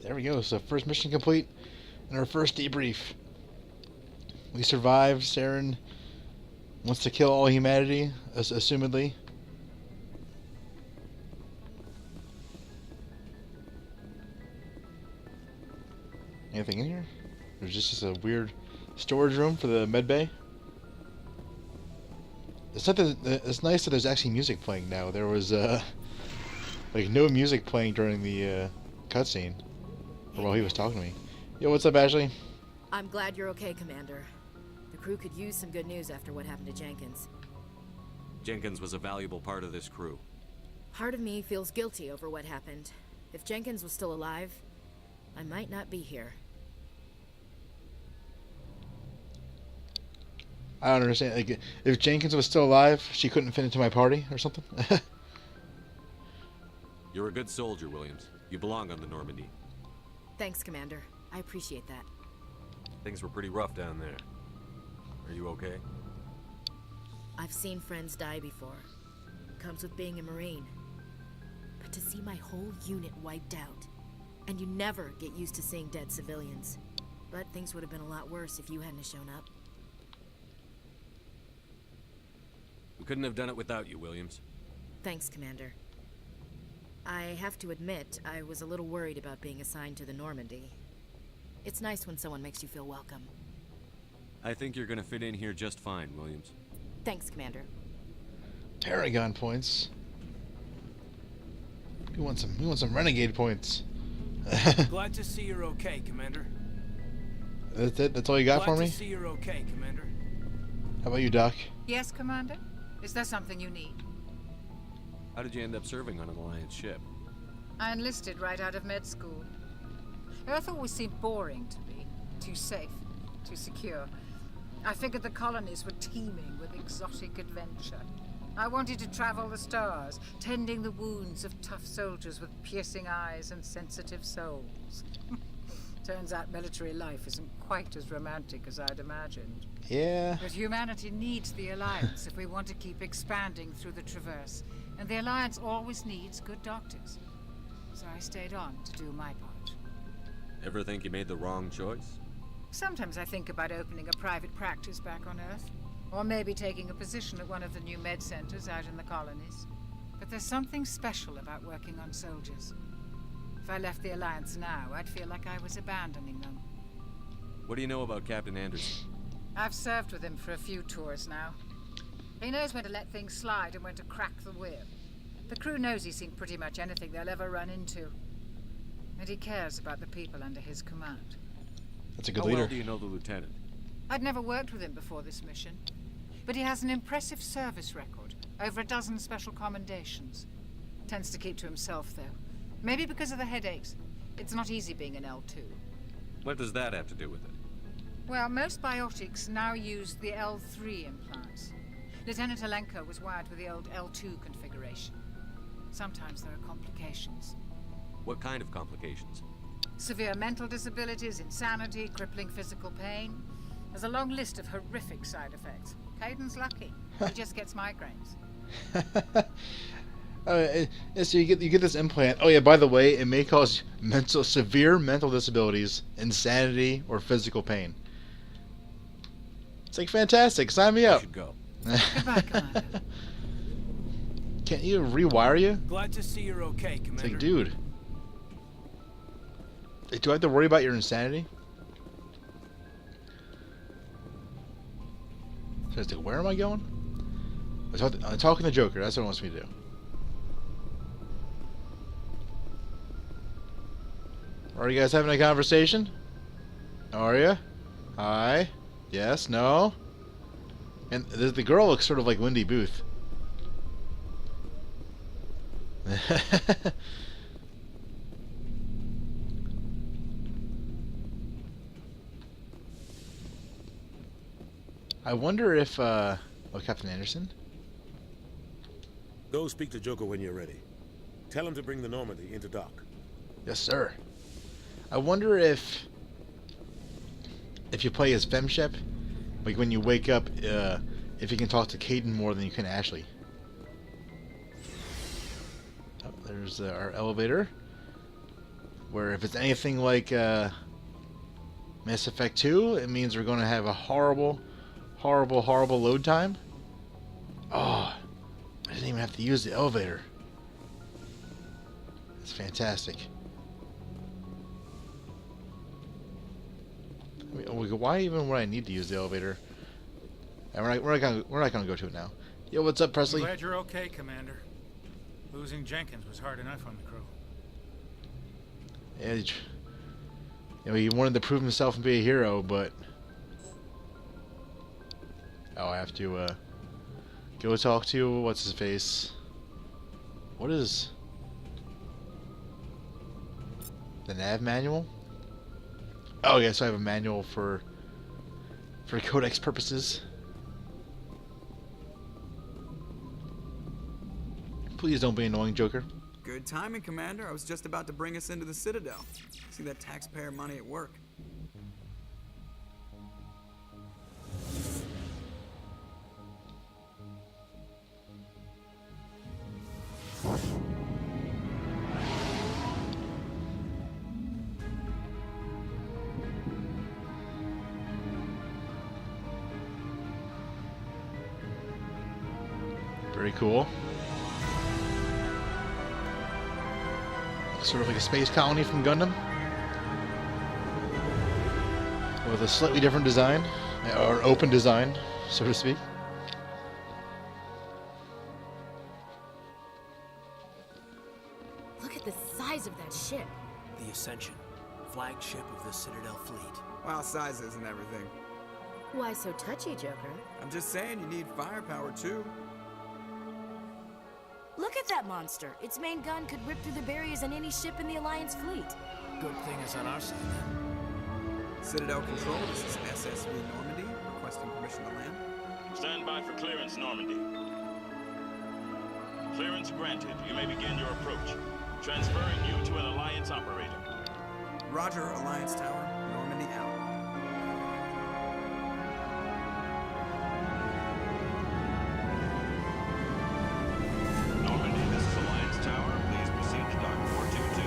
There we go. So first mission complete and our first debrief. We survived. Saren wants to kill all humanity, assumedly. Anything in here? There's just a weird storage room for the medbay. It's not that it's nice that there's actually music playing now. There was like no music playing during the cutscene, or while he was talking to me. Yo, what's up, Ashley? I'm glad you're okay, Commander. The crew could use some good news after what happened to Jenkins. Jenkins was a valuable part of this crew. Part of me feels guilty over what happened. If Jenkins was still alive, I might not be here. I don't understand. Like, if Jenkins was still alive, she couldn't fit into my party or something? You're a good soldier, Williams. You belong on the Normandy. Thanks, Commander. I appreciate that. Things were pretty rough down there. Are you okay? I've seen friends die before. Comes with being a Marine. But to see my whole unit wiped out, and you never get used to seeing dead civilians. But things would have been a lot worse if you hadn't shown up. We couldn't have done it without you, Williams. Thanks, Commander. I have to admit, I was a little worried about being assigned to the Normandy. It's nice when someone makes you feel welcome. I think you're gonna fit in here just fine, Williams. Thanks, Commander. Tarragon points. We want some renegade points. Glad to see you're okay, Commander. That's it? That's all you got for me? Glad to see you're okay, Commander. How about you, Doc? Yes, Commander? Is there something you need? How did you end up serving on an Alliance ship? I enlisted right out of med school. Earth always seemed boring to me. Too safe, too secure. I figured the colonies were teeming with exotic adventure. I wanted to travel the stars, tending the wounds of tough soldiers with piercing eyes and sensitive souls. Turns out military life isn't quite as romantic as I'd imagined. Yeah. But humanity needs the Alliance if we want to keep expanding through the Traverse. And the Alliance always needs good doctors. So I stayed on to do my part. Ever think you made the wrong choice? Sometimes I think about opening a private practice back on Earth. Or maybe taking a position at one of the new med centers out in the colonies. But there's something special about working on soldiers. If I left the Alliance now, I'd feel like I was abandoning them. What do you know about Captain Anderson? I've served with him for a few tours now. He knows when to let things slide and when to crack the whip. The crew knows he's seen pretty much anything they'll ever run into. And he cares about the people under his command. That's a good How leader. well do you know the lieutenant? I'd never worked with him before this mission. But he has an impressive service record. Over a dozen special commendations. Tends to keep to himself, though. Maybe because of the headaches. It's not easy being an L2. What does that have to do with it? Well, most biotics now use the L3 implants. Lieutenant Alenko was wired with the old L2 configuration. Sometimes there are complications. What kind of complications? Severe mental disabilities, insanity, crippling physical pain. There's a long list of horrific side effects. Caden's lucky. He just gets migraines. So you get this implant. Oh yeah, by the way, it may cause severe mental disabilities, insanity, or physical pain. It's like fantastic. Sign me You up. should go. Goodbye, Commander. Can't you rewire you? Glad to see you're okay, It's Commander. like, dude. Do I have to worry about your insanity? So it's like, where am I going? I'm talking to Joker. That's what it wants me to do. Are you guys having a conversation? Are you? Hi? Yes? No? And the girl looks sort of like Wendy Booth. I wonder if, oh, Captain Anderson? Go speak to Joker when you're ready. Tell him to bring the Normandy into dock. Yes, sir. I wonder if you play as Femshep, like when you wake up, if you can talk to Caden more than you can Ashley. Oh, there's our elevator. Where if it's anything like Mass Effect 2, it means we're going to have a horrible load time. Oh, I didn't even have to use the elevator. It's fantastic. I mean, why even would I need to use the elevator? And we're not gonna go to it now. Yo, what's up, Presley? I'm glad you're okay, Commander. Losing Jenkins was hard enough on the crew. Yeah, he wanted to prove himself and be a hero, but I have to go talk to what's his face. What is the nav manual? Oh yeah, so I have a manual for codex purposes. Please don't be annoying, Joker. Good timing, Commander. I was just about to bring us into the Citadel. See that taxpayer money at work. Very cool. Sort of like a space colony from Gundam, with a slightly different design, or open design, so to speak. Look at the size of that ship. The Ascension, flagship of the Citadel fleet. Well, size isn't everything. Why so touchy, Joker? I'm just saying you need firepower, too. Look at that monster. Its main gun could rip through the barriers on any ship in the Alliance fleet. Good thing it's on our side then. Citadel Control, this is SS Normandy, requesting permission to land. Stand by for clearance, Normandy. Clearance granted. You may begin your approach. Transferring you to an Alliance operator. Roger, Alliance Tower, Normandy out. Normandy, this is Alliance Tower. Please proceed to dock 422.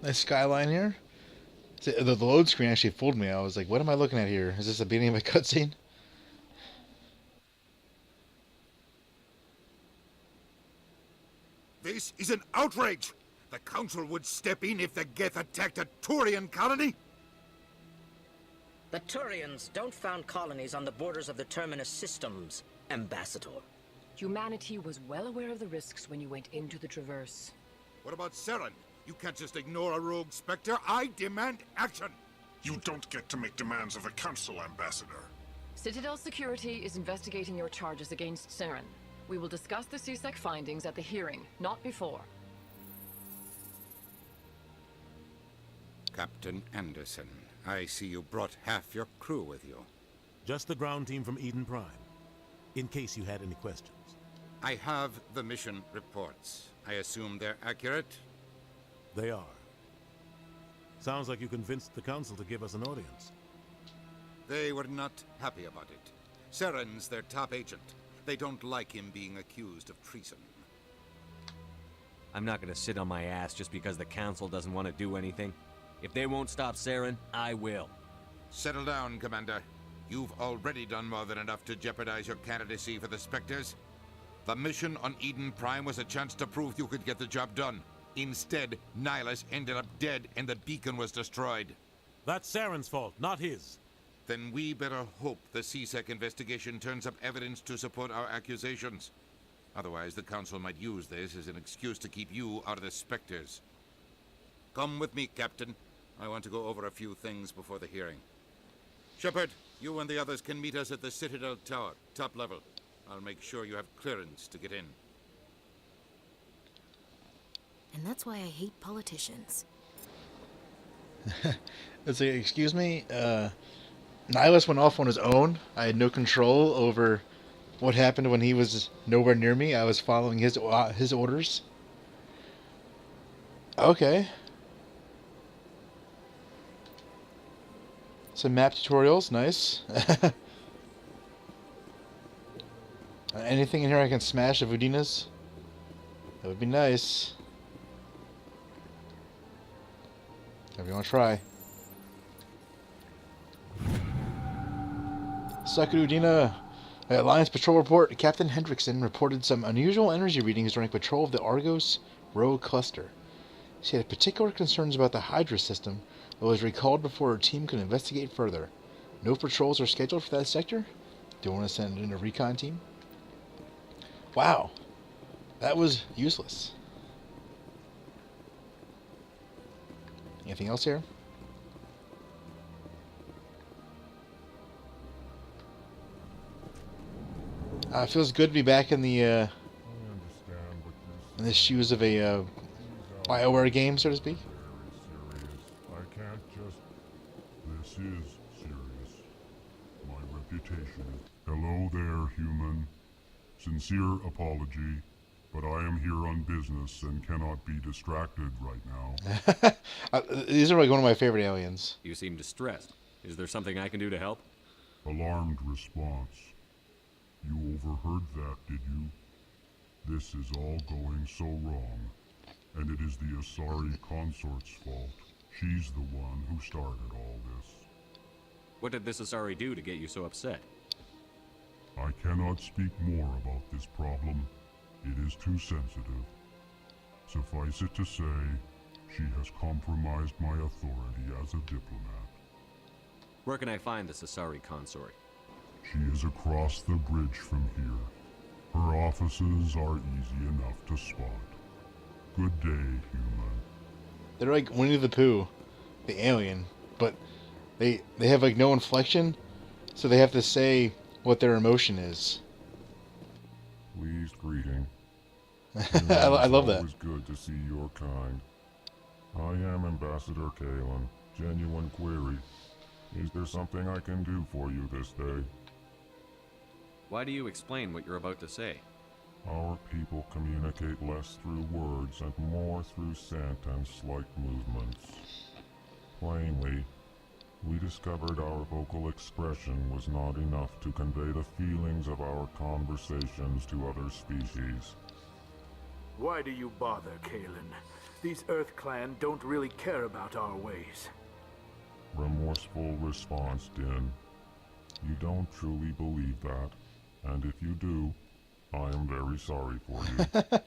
Nice skyline here. The load screen actually fooled me. I was like, what am I looking at here? Is this the beginning of a cutscene? This is an outrage! The Council would step in if the Geth attacked a Turian colony? The Turians don't found colonies on the borders of the Terminus systems, Ambassador. Humanity was well aware of the risks when you went into the Traverse. What about Saren? You can't just ignore a rogue Spectre. I demand action! You don't get to make demands of a Council, Ambassador. Citadel Security is investigating your charges against Saren. We will discuss the CSEC findings at the hearing, not before. Captain Anderson, I see you brought half your crew with you. Just the ground team from Eden Prime, in case you had any questions. I have the mission reports. I assume they're accurate? They are. Sounds like you convinced the Council to give us an audience. They were not happy about it. Saren's their top agent. They don't like him being accused of treason. I'm not gonna sit on my ass just because the Council doesn't want to do anything. If they won't stop Saren, I will. Settle down, Commander. You've already done more than enough to jeopardize your candidacy for the Spectres. The mission on Eden Prime was a chance to prove you could get the job done. Instead, Nihilus ended up dead and the beacon was destroyed. That's Saren's fault, not his. Then we better hope the CSEC investigation turns up evidence to support our accusations. Otherwise, the Council might use this as an excuse to keep you out of the Spectres. Come with me, Captain. I want to go over a few things before the hearing. Shepard, you and the others can meet us at the Citadel Tower, top level. I'll make sure you have clearance to get in. And that's why I hate politicians. It's like, excuse me, Nihilus went off on his own. I had no control over what happened when he was nowhere near me. I was following his orders. Okay. Some map tutorials, nice. Anything in here I can smash of Udina's? That would be nice. If you want to try. Suck it, Udina. Alliance Patrol Report. Captain Hendrickson reported some unusual energy readings during patrol of the Argos Rogue Cluster. She had particular concerns about the Hydra system, but was recalled before her team could investigate further. No patrols are scheduled for that sector? Do you want to send in a recon team? Wow. That was useless. Anything else here? It feels good to be back in the shoes of a BioWare game, so to speak. I can't just... This is serious. My reputation is... Hello there, human. Sincere apology, but I am here on business and cannot be distracted right now. These are like one of my favorite aliens. You seem distressed. Is there something I can do to help? Alarmed response. You overheard that, did you? This is all going so wrong. And it is the Asari consort's fault. She's the one who started all this. What did this Asari do to get you so upset? I cannot speak more about this problem. It is too sensitive. Suffice it to say, she has compromised my authority as a diplomat. Where can I find this Asari consort? She is across the bridge from here. Her offices are easy enough to spot. Good day, human. They're like Winnie the Pooh, the alien, but they have like no inflection, so they have to say what their emotion is. Pleased greeting. I love that. It was good to see your kind. I am Ambassador Kalen. Genuine query. Is there something I can do for you this day? Why do you explain what you're about to say? Our people communicate less through words and more through scent and slight movements. Plainly, we discovered our vocal expression was not enough to convey the feelings of our conversations to other species. Why do you bother, Kalen? These Earth Clan don't really care about our ways. Remorseful response, Din. You don't truly believe that, and if you do, I am very sorry for you.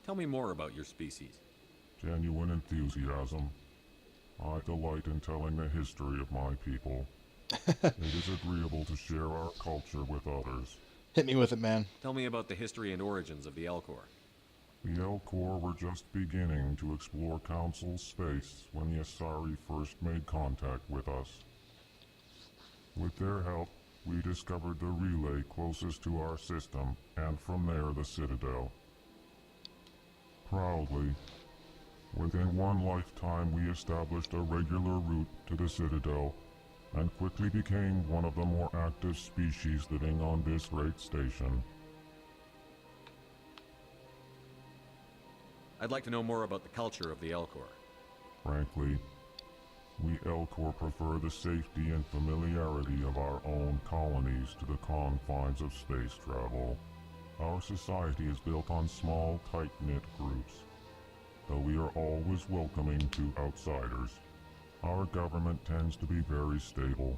Tell me more about your species. Genuine enthusiasm. I delight in telling the history of my people. It is agreeable to share our culture with others. Hit me with it, man. Tell me about the history and origins of the Elcor. The Elcor were just beginning to explore Council space when the Asari first made contact with us. With their help, we discovered the relay closest to our system, and from there the Citadel. Proudly, within one lifetime we established a regular route to the Citadel, and quickly became one of the more active species living on this great station. I'd like to know more about the culture of the Elcor. Frankly, we Elcor prefer the safety and familiarity of our own colonies to the confines of space travel. Our society is built on small, tight-knit groups. Though we are always welcoming to outsiders, our government tends to be very stable.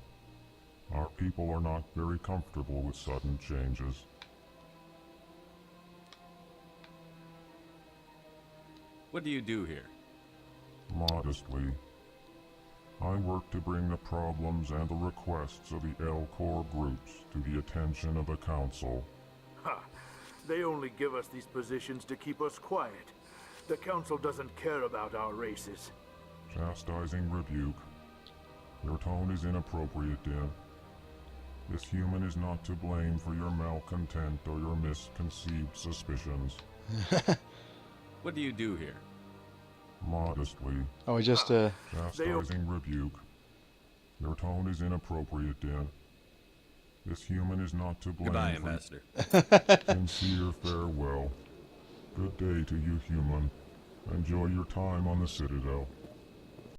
Our people are not very comfortable with sudden changes. What do you do here? Modestly, I work to bring the problems and the requests of the Elcor groups to the attention of the Council. Ha! They only give us these positions to keep us quiet. The Council doesn't care about our races. Chastising rebuke. Your tone is inappropriate, Din. This human is not to blame for your malcontent or your misconceived suspicions. What do you do here? Modestly. Oh, Chastising rebuke. Your tone is inappropriate, Din. This human is not to blame. Goodbye, Ambassador. Sincere farewell. Good day to you, human. Enjoy your time on the Citadel.